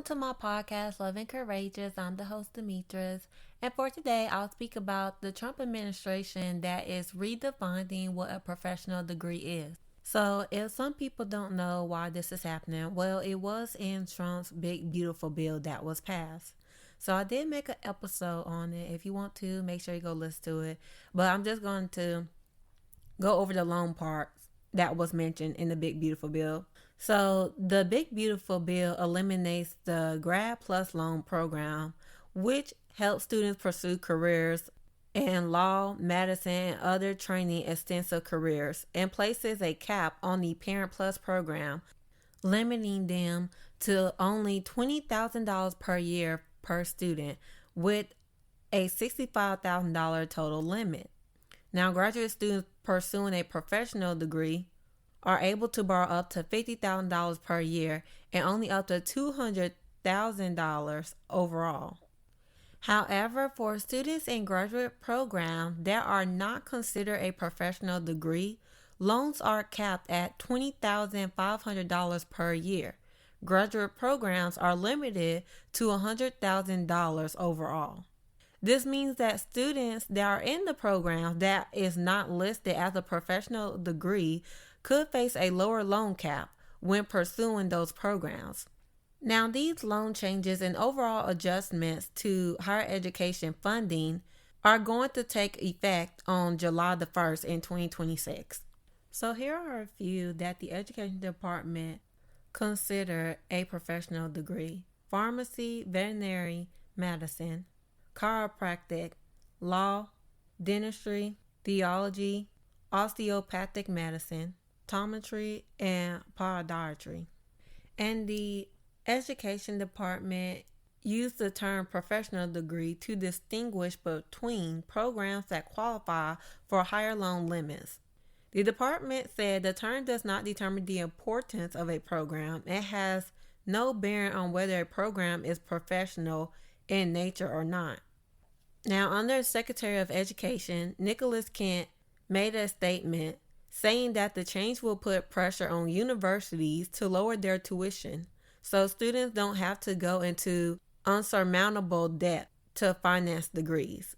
Welcome to my podcast, Loving Courageous. I'm the host, Demetris. And for today, I'll speak about the Trump administration that is redefining what a professional degree is. So, if some people don't know why this is happening, well, it was in Trump's big, beautiful bill that was passed. So, I did make an episode on it. If you want to, make sure you go listen to it. But I'm just going to go over the loan parts that was mentioned in the big, beautiful bill. So the Big Beautiful Bill eliminates the Grad Plus Loan Program, which helps students pursue careers in law, medicine, and other training extensive careers, and places a cap on the Parent Plus program, limiting them to only $20,000 per year per student, with a $65,000 total limit. Now, graduate students pursuing a professional degree are able to borrow up to $50,000 per year and only up to $200,000 overall. However, for students in graduate programs that are not considered a professional degree, loans are capped at $20,500 per year. Graduate programs are limited to $100,000 overall. This means that students that are in the program that is not listed as a professional degree could face a lower loan cap when pursuing those programs. Now, these loan changes and overall adjustments to higher education funding are going to take effect on July the 1st in 2026. So here are a few that the Education Department consider a professional degree: pharmacy, veterinary medicine, chiropractic, law, dentistry, theology, osteopathic medicine, optometry, and podiatry. And the Education Department used the term professional degree to distinguish between programs that qualify for higher loan limits. The department said the term does not determine the importance of a program. It has no bearing on whether a program is professional in nature or not. Now, under Secretary of Education, Nicholas Kent made a statement saying that the change will put pressure on universities to lower their tuition so students don't have to go into unsurmountable debt to finance degrees.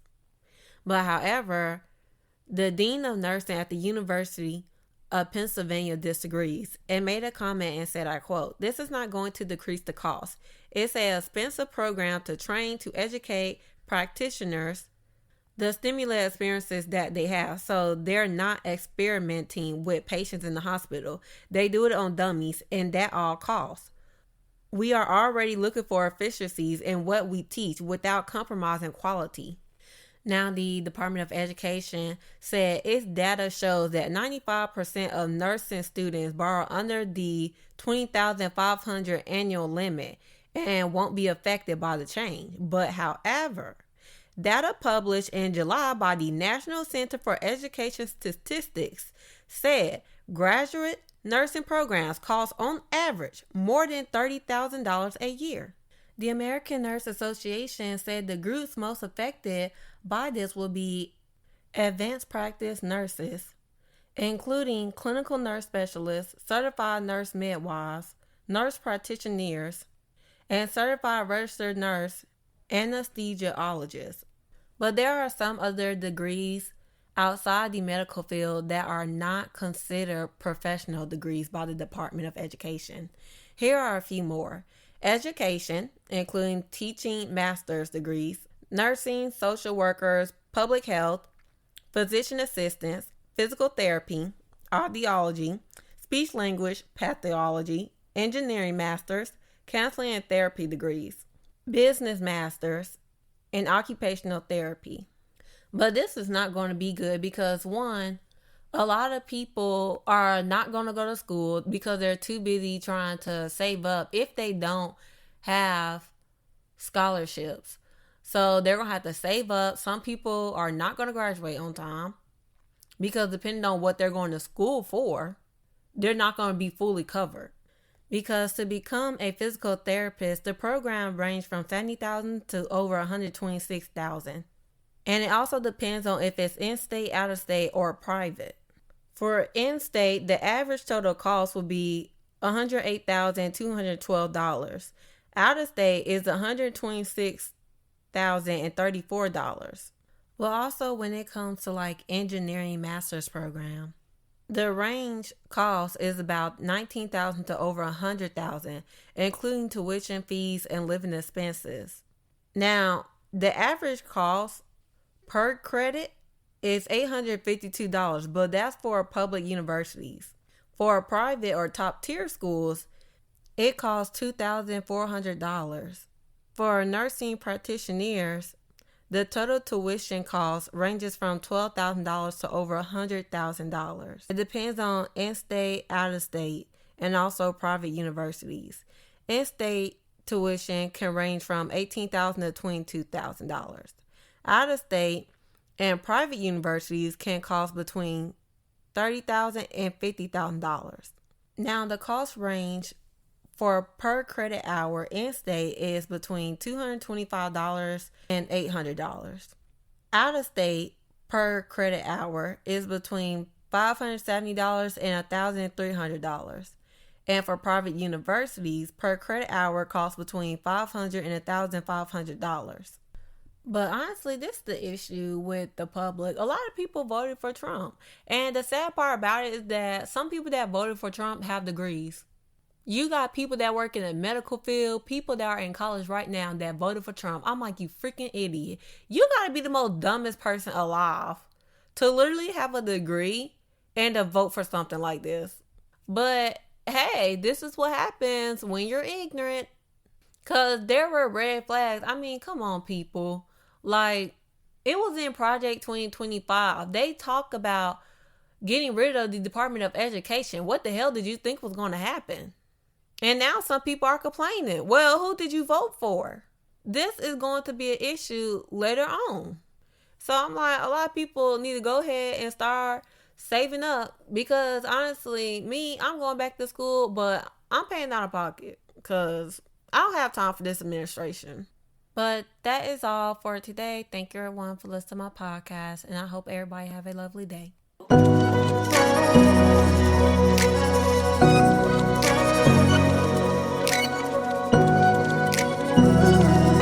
But however, the Dean of Nursing at the University of Pennsylvania disagrees and made a comment and said, I quote, "This is not going to decrease the cost. It's an expensive program to train, to educate practitioners the stimulated experiences that they have. So they're not experimenting with patients in the hospital. They do it on dummies, and that all costs. We are already looking for efficiencies in what we teach without compromising quality." Now, the Department of Education said its data shows that 95% of nursing students borrow under the $20,500 annual limit and won't be affected by the change. But however, data published in July by the National Center for Education Statistics said graduate nursing programs cost on average more than $30,000 a year. The American Nurse Association said the groups most affected by this will be advanced practice nurses, including clinical nurse specialists, certified nurse midwives, nurse practitioners, and certified registered nurse anesthesiologists. But there are some other degrees outside the medical field that are not considered professional degrees by the Department of Education. Here are a few more: education, including teaching master's degrees, nursing, social workers, public health, physician assistants, physical therapy, audiology, speech language pathology, engineering masters, counseling and therapy degrees, business masters, and occupational therapy. But this is not going to be good because, one, a lot of people are not going to go to school because they're too busy trying to save up if they don't have scholarships. So they're going to have to save up. Some people are not going to graduate on time because depending on what they're going to school for, they're not going to be fully covered. Because to become a physical therapist, the program ranges from $70,000 to over $126,000. And it also depends on if it's in-state, out-of-state, or private. For in-state, the average total cost will be $108,212. Out of state is $126,034. Well, also when it comes to like engineering master's program, the range cost is about $19,000 to over $100,000, including tuition fees and living expenses. Now, the average cost per credit is $852, but that's for public universities. For private or top tier schools, it costs $2,400. For nursing practitioners, the total tuition cost ranges from $12,000 to over $100,000. It depends on in-state, out-of-state, and also private universities. In-state tuition can range from $18,000 to $22,000. Out-of-state and private universities can cost between $30,000 and $50,000. Now, the cost range for per credit hour in-state is between $225 and $800. Out-of-state per credit hour is between $570 and $1,300. And for private universities, per credit hour costs between $500 and $1,500. But honestly, this is the issue with the public. A lot of people voted for Trump. And the sad part about it is that some people that voted for Trump have degrees. You got people that work in the medical field, people that are in college right now that voted for Trump. I'm like, you freaking idiot. You got to be the most dumbest person alive to literally have a degree and to vote for something like this. But hey, this is what happens when you're ignorant. Because there were red flags. I mean, come on, people. Like, it was in Project 2025. They talk about getting rid of the Department of Education. What the hell did you think was going to happen? And now some people are complaining. Well, who did you vote for? This is going to be an issue later on. So I'm like, a lot of people need to go ahead and start saving up. Because honestly, I'm going back to school, but I'm paying out of pocket. Because I don't have time for this administration. But that is all for today. Thank you everyone for listening to my podcast. And I hope everybody have a lovely day.